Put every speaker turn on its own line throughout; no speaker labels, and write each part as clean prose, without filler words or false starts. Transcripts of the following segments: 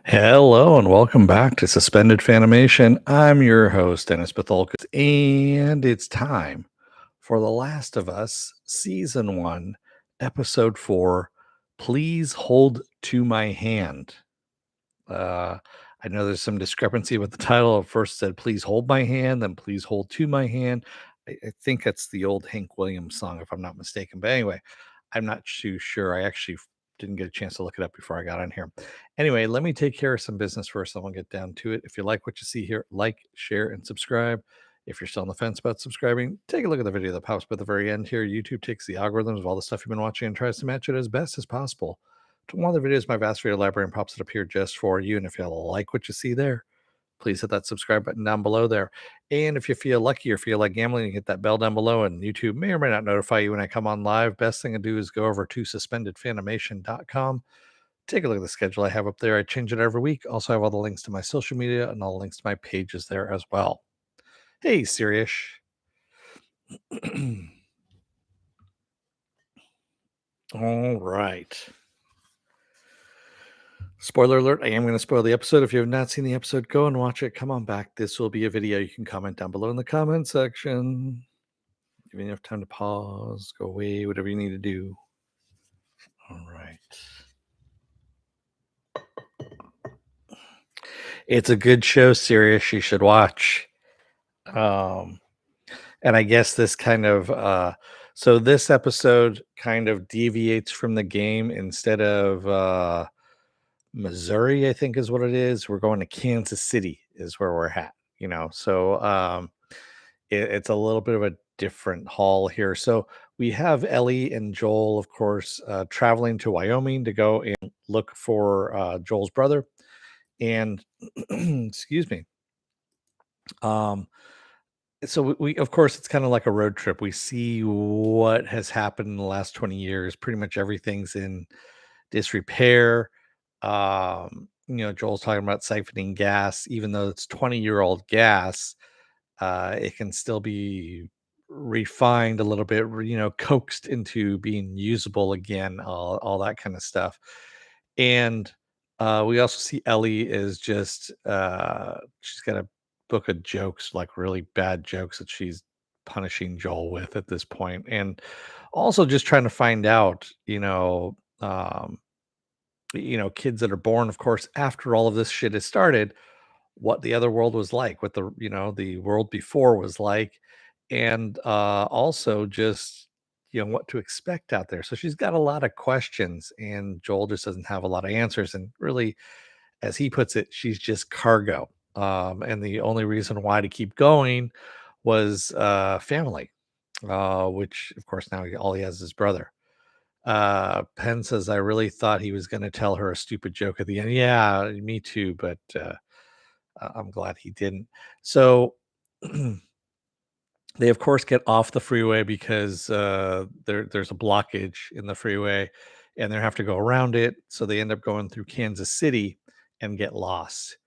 Hello and welcome back to Suspended Fanimation. I'm your host, Dennis Bithoulkas, and it's time for The Last of Us Season 1, Episode 4. Please hold to my hand. Uh, I know there's some discrepancy with the title. At first said, please hold my hand, then please hold to my hand. I think that's the old Hank Williams song, if I'm not mistaken. But anyway, I'm not too sure. I actually didn't get a chance to look it up before I got on here. Anyway, let me take care of some business first. And we'll get down to it. If you like what you see here, like, share, and subscribe. If you're still on the fence about subscribing, take a look at the video that pops up at the very end here. YouTube takes the algorithms of all the stuff you've been watching and tries to match it as best as possible to one of the videos, my vast video library, and pops it up here just for you. And if you like what you see there, please hit that subscribe button down below there. And if you feel lucky or feel like gambling, you hit that bell down below, and YouTube may or may not notify you when I come on live. Best thing to do is go over to suspendedfanimation.com. Take a look at the schedule I have up there. I change it every week. Also, I have all the links to my social media and all the links to my pages there as well. Hey, Sirius. All right. Spoiler alert, I am going to spoil the episode. If you have not seen the episode, go and watch it. Come on back. This will be a video. You can comment down below in the comment section. Give you enough time to pause, go away, whatever you need to do. All right. It's a good show, Sirius. You should watch. And I guess this kind of so this episode kind of deviates from the game. Instead of Missouri, I think is what it is. We're going to Kansas City is where we're at, so it's a little bit of a different haul here. So we have Ellie and Joel, of course, traveling to Wyoming to go and look for Joel's brother. And excuse me. Um, so we of course it's kind of like a road trip. We see what has happened in the last 20 years. Pretty much everything's in disrepair. Joel's talking about siphoning gas, even though it's 20-year-old gas. It can still be refined a little bit, coaxed into being usable again, all that kind of stuff. And we also see Ellie is just she's got a book of jokes, like really bad jokes that she's punishing Joel with at this point, and also just trying to find out, kids that are born, of course, after all of this shit has started, what the other world was like, what the world before was like, and also just what to expect out there. So she's got a lot of questions, and Joel just doesn't have a lot of answers. And really, as he puts it, she's just cargo. And the only reason why to keep going was family, which of course now all he has is his brother. Penn says, I really thought he was going to tell her a stupid joke at the end. Yeah, me too, but I'm glad he didn't. So they, of course, get off the freeway because there's a blockage in the freeway and they have to go around it. So they end up going through Kansas City and get lost.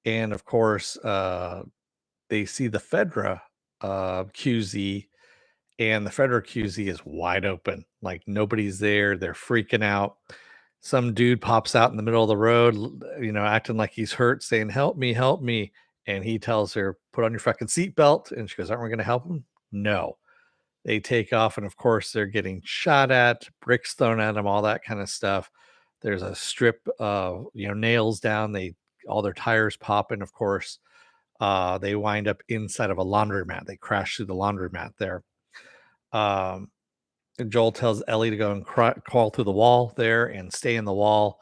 And of course, they see the Fedra QZ, and the Fedra QZ is wide open. Like nobody's there. They're freaking out. Some dude pops out in the middle of the road, acting like he's hurt, saying, help me, help me. And he tells her, put on your fucking seatbelt. And she goes, aren't we going to help him? No. They take off. And of course, they're getting shot at, bricks thrown at them, all that kind of stuff. There's a strip of, nails down. All their tires pop. And of course, they wind up inside of a laundromat. They crash through the laundromat there. Um, and Joel tells Ellie to go and crawl through the wall there and stay in the wall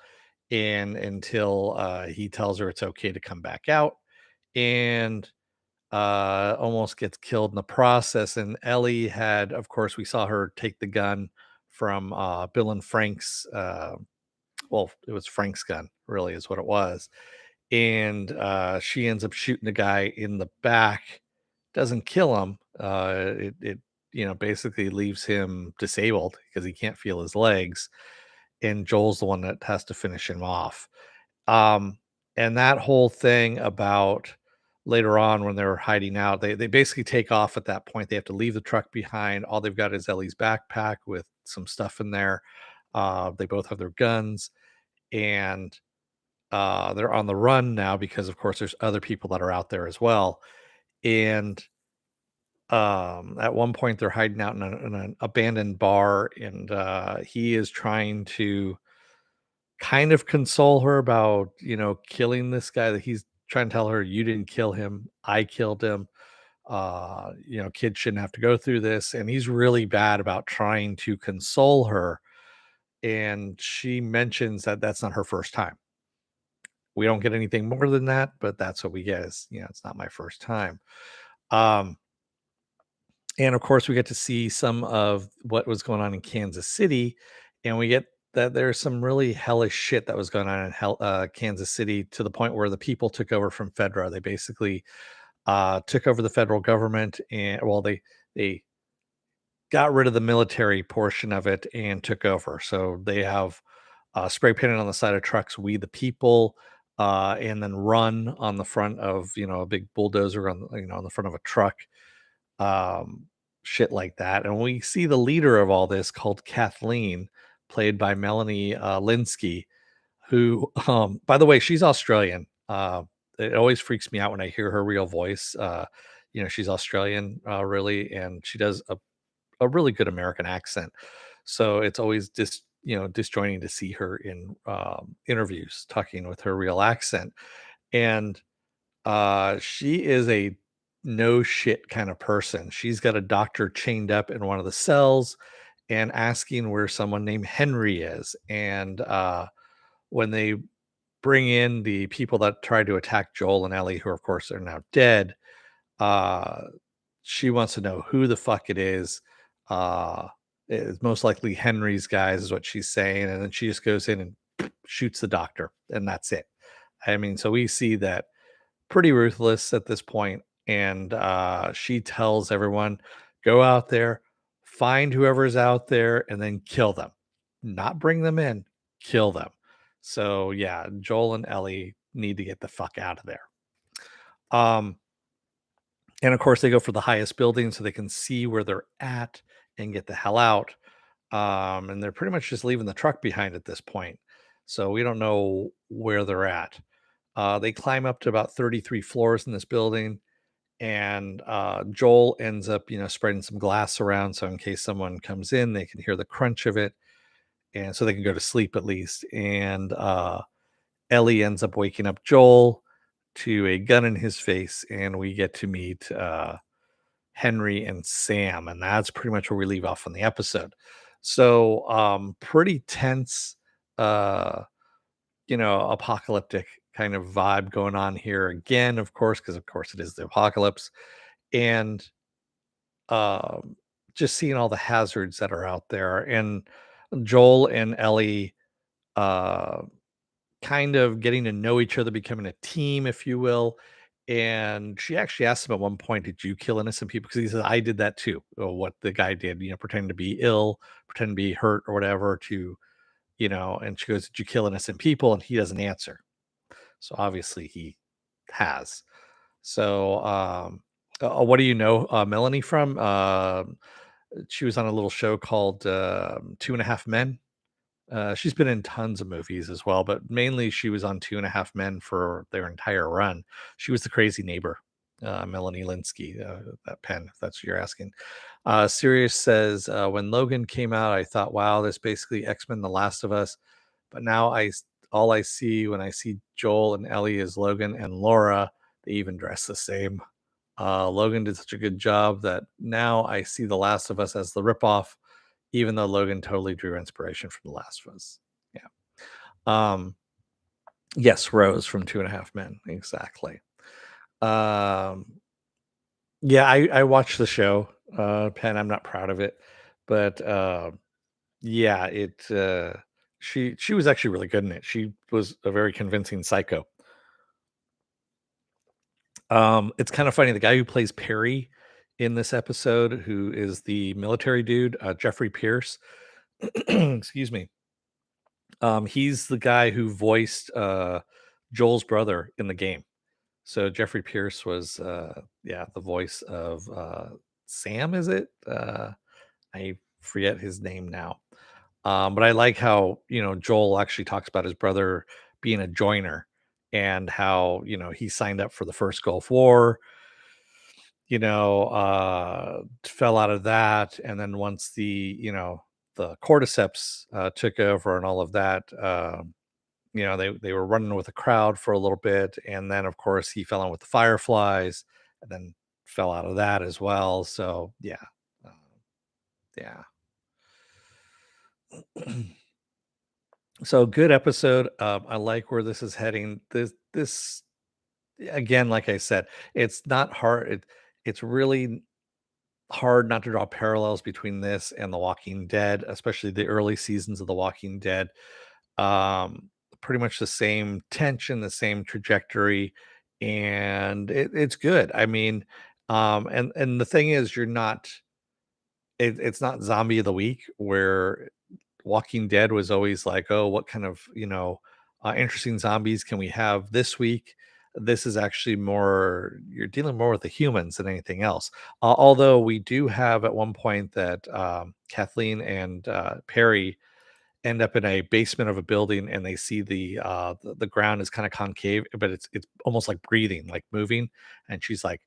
and until he tells her it's okay to come back out, and almost gets killed in the process. And Ellie had, of course, we saw her take the gun from Bill and Frank's. Well, it was Frank's gun, really, is what it was. And she ends up shooting the guy in the back. Doesn't kill him. It basically leaves him disabled because he can't feel his legs. And Joel's the one that has to finish him off. And that whole thing about later on when they're hiding out, they basically take off at that point. They have to leave the truck behind. All they've got is Ellie's backpack with some stuff in there. They both have their guns, and They're on the run now because, of course, there's other people that are out there as well. And at one point, they're hiding out in an abandoned bar, and he is trying to kind of console her about, killing this guy. That he's trying to tell her, "You didn't kill him. I killed him. Kids shouldn't have to go through this." And he's really bad about trying to console her. And she mentions that that's not her first time. We don't get anything more than that, but that's what we get is, it's not my first time. Um, and of course, we get to see some of what was going on in Kansas City, and we get that there's some really hellish shit that was going on in Kansas City, to the point where the people took over from Fedra. They basically took over the federal government, and well, they got rid of the military portion of it and took over. So they have spray painted on the side of trucks, "We the people," and then "Run" on the front of, a big bulldozer on on the front of a truck, um, shit like that. And we see the leader of all this, called Kathleen, played by Melanie Linsky, who, by the way, she's Australian. It always freaks me out when I hear her real voice. She's Australian, really, and she does a really good American accent. So it's always disjointing to see her in interviews talking with her real accent. And she is a no shit kind of person. She's got a doctor chained up in one of the cells and asking where someone named Henry is. And when they bring in the people that tried to attack Joel and Ellie, who of course are now dead, uh, she wants to know who the fuck it is. Uh, it's most likely Henry's guys, is what she's saying. And then she just goes in and shoots the doctor, and that's it. I mean, so we see that pretty ruthless at this point. And she tells everyone, "Go out there, find whoever's out there, and then kill them. Not bring them in, kill them." So yeah, Joel and Ellie need to get the fuck out of there. Um, and of course, they go for the highest building so they can see where they're at and get the hell out. And they're pretty much just leaving the truck behind at this point. So we don't know where they're at. They climb up to about 33 floors in this building, and Joel ends up, spreading some glass around so in case someone comes in, they can hear the crunch of it, and so they can go to sleep at least. And Ellie ends up waking up Joel to a gun in his face, and we get to meet Henry and Sam, and that's pretty much where we leave off on the episode. So pretty tense, uh, apocalyptic kind of vibe going on here again, of course, because of course it is the apocalypse. And um, just seeing all the hazards that are out there, and Joel and Ellie uh, kind of getting to know each other, becoming a team, if you will. And she actually asked him at one point, "Did you kill innocent people?" Because he said, "I did that too." What the guy did, pretending to be ill, pretending to be hurt or whatever, and she goes, "Did you kill innocent people?" And he doesn't answer. So obviously he has. So, what do you know Melanie from? She was on a little show called Two and a Half Men. She's been in tons of movies as well, but mainly she was on Two and a Half Men for their entire run. She was the crazy neighbor, Melanie Linsky, that pen, if that's what you're asking. Sirius says, "When Logan came out, I thought, wow, that's basically X-Men The Last of Us. But now all I see when I see Joel and Ellie is Logan and Laura. They even dress the same. Logan did such a good job that now I see The Last of Us as the ripoff, even though Logan totally drew inspiration from The Last of Us." Yeah. Um, yes, Rose from Two and a Half Men. Exactly. Um, yeah, I watched the show, Penn. I'm not proud of it, but yeah, she was actually really good in it. She was a very convincing psycho. It's kind of funny. The guy who plays Perry in this episode, who is the military dude, Jeffrey Pierce, excuse me. He's the guy who voiced Joel's brother in the game. So Jeffrey Pierce was, yeah, the voice of Sam. Is it? I forget his name now. But I like how Joel actually talks about his brother being a joiner, and how, he signed up for the first Gulf War, fell out of that. And then once the cordyceps took over and all of that, they were running with the crowd for a little bit. And then, of course, he fell in with the fireflies and then fell out of that as well. So, yeah. Uh, yeah. So good episode. I like where this is heading. This again, like I said, it's not hard. It's really hard not to draw parallels between this and The Walking Dead, especially the early seasons of The Walking Dead. Um, Pretty much the same tension, the same trajectory, and it's good. I mean, and the thing is, it's not zombie of the week where Walking Dead was always like, oh, what kind of interesting zombies can we have this week? This is actually more, you're dealing more with the humans than anything else. Although we do have at one point that Kathleen and Perry end up in a basement of a building, and they see the ground is kind of concave, but it's almost like breathing, like moving. And she's like,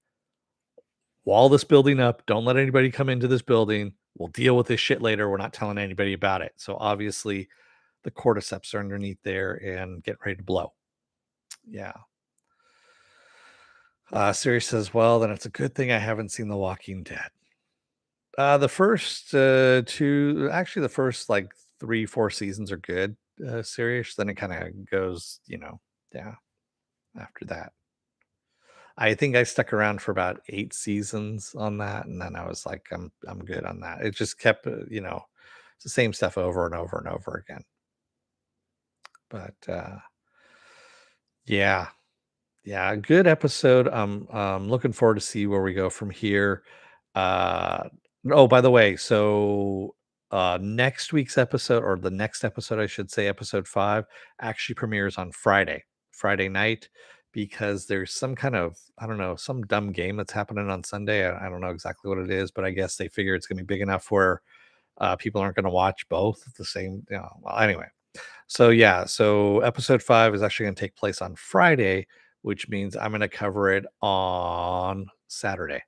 wall this building up. Don't let anybody come into this building. We'll deal with this shit later. We're not telling anybody about it. So obviously the cordyceps are underneath there and get ready to blow. Yeah. Siri says, well, then it's a good thing I haven't seen The Walking Dead. The first two, actually, the first like 3, 4 seasons are good. Serious. Then it kind of goes, yeah. After that, I think I stuck around for about 8 seasons on that, and then I was like, I'm good on that. It just kept, it's the same stuff over and over and over again. But yeah, yeah, good episode. I'm looking forward to see where we go from here. Uh, oh, by the way, so next week's episode, or the next episode, I should say, episode 5, actually premieres on Friday night, because there's some kind of, I don't know, some dumb game that's happening on Sunday. I don't know exactly what it is, but I guess they figure it's going to be big enough where people aren't going to watch both at the same. Well, anyway, so yeah, so episode 5 is actually going to take place on Friday, which means I'm going to cover it on Saturday.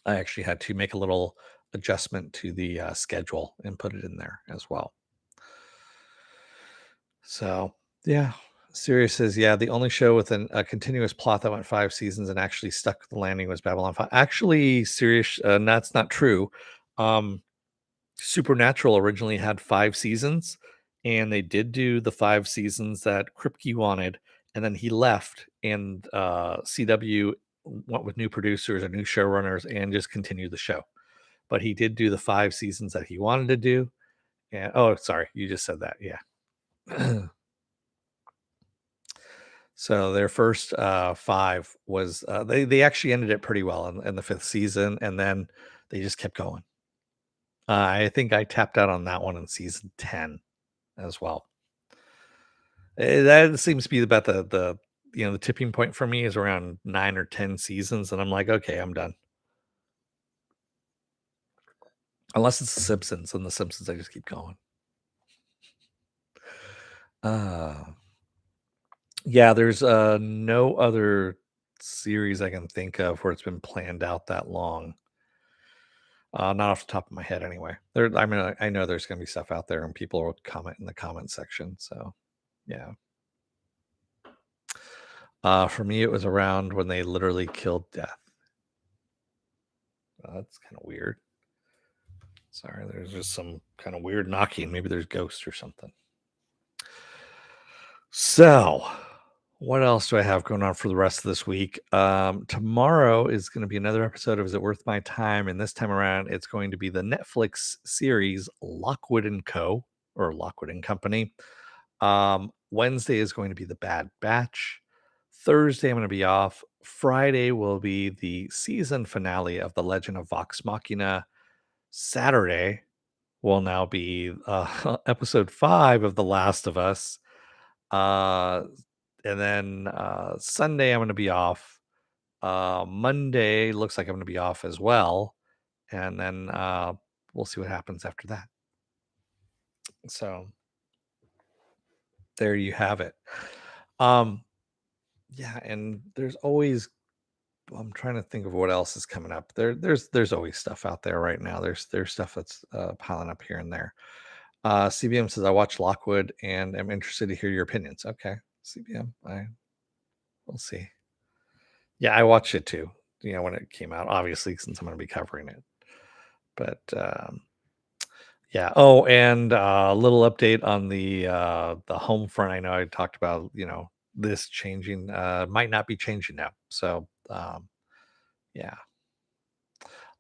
I actually had to make a little adjustment to the schedule and put it in there as well. So yeah, Sirius says, yeah, the only show with a continuous plot that went 5 seasons and actually stuck the landing was Babylon 5. Actually, Sirius, that's not true. Supernatural originally had 5 seasons, and they did do the 5 seasons that Kripke wanted, and then he left, and CW went with new producers and new showrunners and just continued the show. But he did do the 5 seasons that he wanted to do. And oh, sorry, you just said that, yeah. So their first 5 was they actually ended it pretty well in the 5th season, and then they just kept going. I think I tapped out on that one in season 10 as well. That seems to be about the tipping point for me is around 9 or 10 seasons, and I'm like, okay, I'm done. Unless it's The Simpsons, and The Simpsons, I just keep going. Uh, yeah, there's no other series I can think of where it's been planned out that long. Not off the top of my head, anyway. I mean, I know there's going to be stuff out there, and people will comment in the comment section. So, yeah. For me, it was around when they literally killed Death. That's kind of weird. Sorry, there's just some kind of weird knocking. Maybe there's ghosts or something. So, what else do I have going on for the rest of this week? Tomorrow is going to be another episode of Is It Worth My Time? And this time around, it's going to be the Netflix series Lockwood and Co. or Lockwood and Company. Wednesday is going to be The Bad Batch. Thursday, I'm going to be off. Friday will be the season finale of The Legend of Vox Machina. Saturday will now be episode 5 of The Last of Us. And then Sunday, I'm going to be off. Monday looks like I'm going to be off as well. And then we'll see what happens after that. So, There you have it. Um, yeah, and there's always I'm trying to think of what else is coming up. There's always stuff out there right now. There's stuff that's piling up here and there. CBM says I watched Lockwood and am interested to hear your opinions. Okay, CBM, I we'll see. Yeah, I watched it too. You know when it came out, obviously since I'm going to be covering it. But yeah. Oh, and a little update on the home front. I know I talked about this changing. Might not be changing now. So yeah.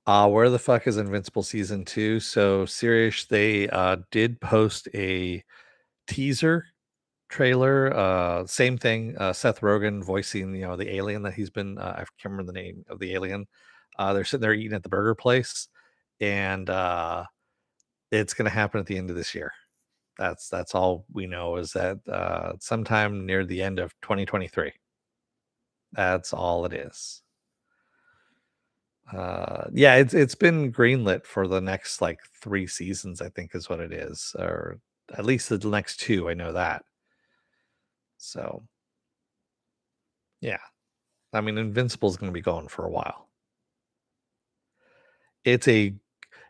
Where the fuck is Invincible season 2? So Sirius, they did post a teaser trailer. Same thing. Seth Rogen voicing the alien that he's been. I can't remember the name of the alien. They're sitting there eating at the burger place, and it's going to happen at the end of this year. That's all we know is that sometime near the end of 2023. That's all it is. Yeah, it's been greenlit for the next like 3 seasons, I think is what it is, or at least the next 2, I know that. So, yeah. I mean, Invincible's going to be going for a while. It's a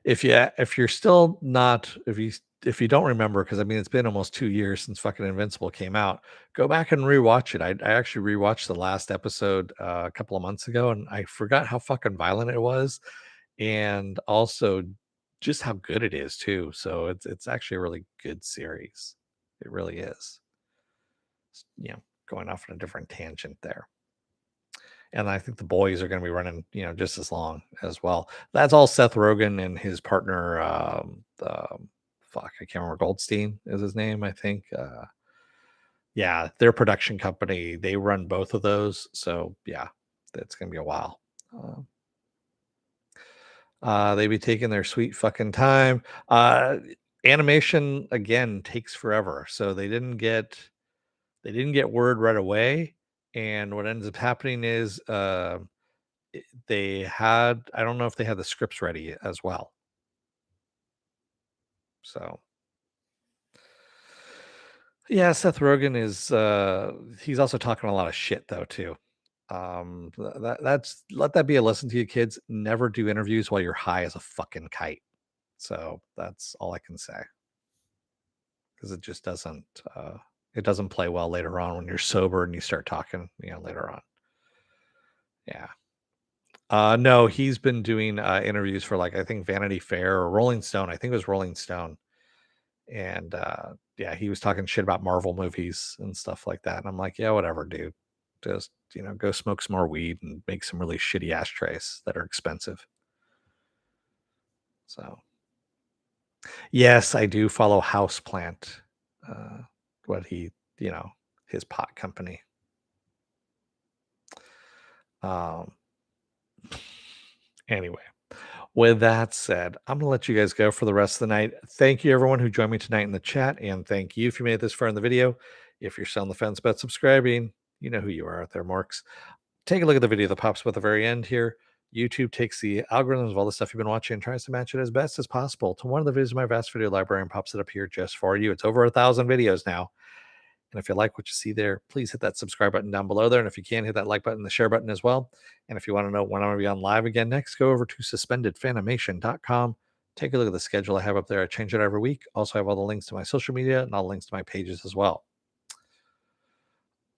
if you're still not if you don't remember, because I mean it's been almost 2 years since fucking Invincible came out, go back and rewatch it. I actually rewatched the last episode a couple of months ago, and I forgot how fucking violent it was, and also just how good it is too. So it's actually a really good series. It really is. Going off on a different tangent there. And I think the boys are going to be running, just as long as well. That's all Seth Rogen and his partner. Fuck, I can't remember. Goldstein is his name, I think. Yeah, their production company. They run both of those, so yeah, it's going to be a while. They be taking their sweet fucking time. Animation again takes forever, so they didn't get word right away. And what ends up happening is they had I don't know if they had the scripts ready as well. So yeah, Seth Rogen is he's also talking a lot of shit though too. That's let that be a lesson to you kids. Never do interviews while you're high as a fucking kite. So that's all I can say. Because it just doesn't play well later on when you're sober and you start talking, later on. Yeah. No, he's been doing interviews for like I think Vanity Fair or Rolling Stone. I think it was Rolling Stone. And yeah, he was talking shit about Marvel movies and stuff like that. And I'm like, yeah, whatever, dude. Just, go smoke some more weed and make some really shitty ashtrays that are expensive. So yes, I do follow Houseplant. What he, his pot company. Um anyway. With that said, I'm going to let you guys go for the rest of the night. Thank you, everyone who joined me tonight in the chat. And thank you if you made it this far in the video. If you're still on the fence about subscribing, you know who you are out there, Marks. Take a look at the video that pops up at the very end here. YouTube takes the algorithms of all the stuff you've been watching and tries to match it as best as possible to one of the videos in my vast video library and pops it up here just for you. It's over 1,000 videos now. And if you like what you see there, please hit that subscribe button down below there. And if you can, hit that like button, the share button as well. And if you want to know when I'm going to be on live again next, go over to suspendedfanimation.com. Take a look at the schedule I have up there. I change it every week. Also, I have all the links to my social media and all the links to my pages as well.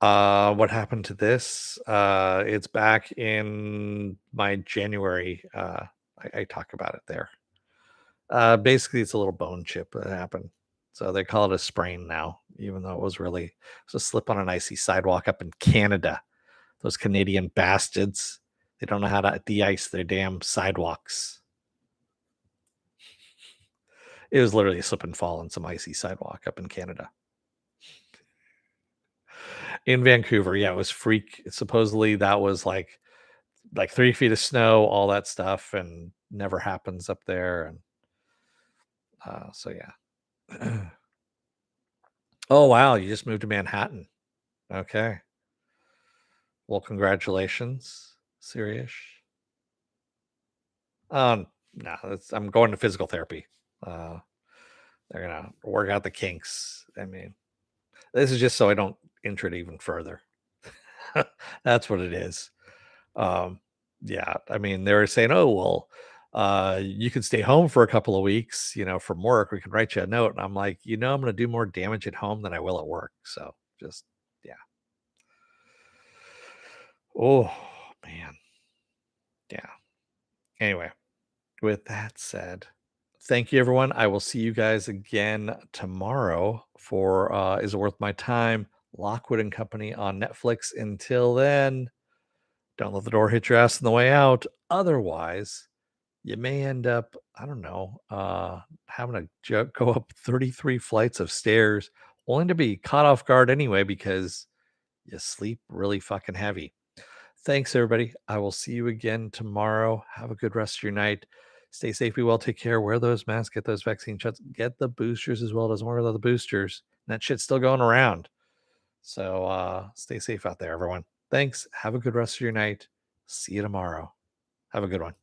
What happened to this? It's back in my January. I talk about it there. Basically, it's a little bone chip that happened. So they call it a sprain now, even though it was a slip on an icy sidewalk up in Canada. Those Canadian bastards. They don't know how to de-ice their damn sidewalks. It was literally a slip and fall on some icy sidewalk up in Canada. In Vancouver, yeah, it was freak. Supposedly that was like 3 feet of snow, all that stuff, and never happens up there. And so yeah. Oh wow, you just moved to Manhattan. Okay. Well, congratulations, Sirius. No, I'm going to physical therapy. They're gonna work out the kinks. I mean, This is just so I don't inch it even further. That's what it is. Um, yeah, I mean, they were saying, "Oh, well, you can stay home for a couple of weeks, from work. We can write you a note." And I'm like, I'm gonna do more damage at home than I will at work. So just yeah. Oh man. Yeah. Anyway, with that said, thank you everyone. I will see you guys again tomorrow for Is It Worth My Time? Lockwood and Company on Netflix. Until then, don't let the door hit your ass on the way out. Otherwise, you may end up, I don't know, having to go up 33 flights of stairs, only to be caught off guard anyway because you sleep really fucking heavy. Thanks, everybody. I will see you again tomorrow. Have a good rest of your night. Stay safe, be well, take care, wear those masks, get those vaccine shots, get the boosters as well. Doesn't worry about the boosters. That shit's still going around. So stay safe out there, everyone. Thanks. Have a good rest of your night. See you tomorrow. Have a good one.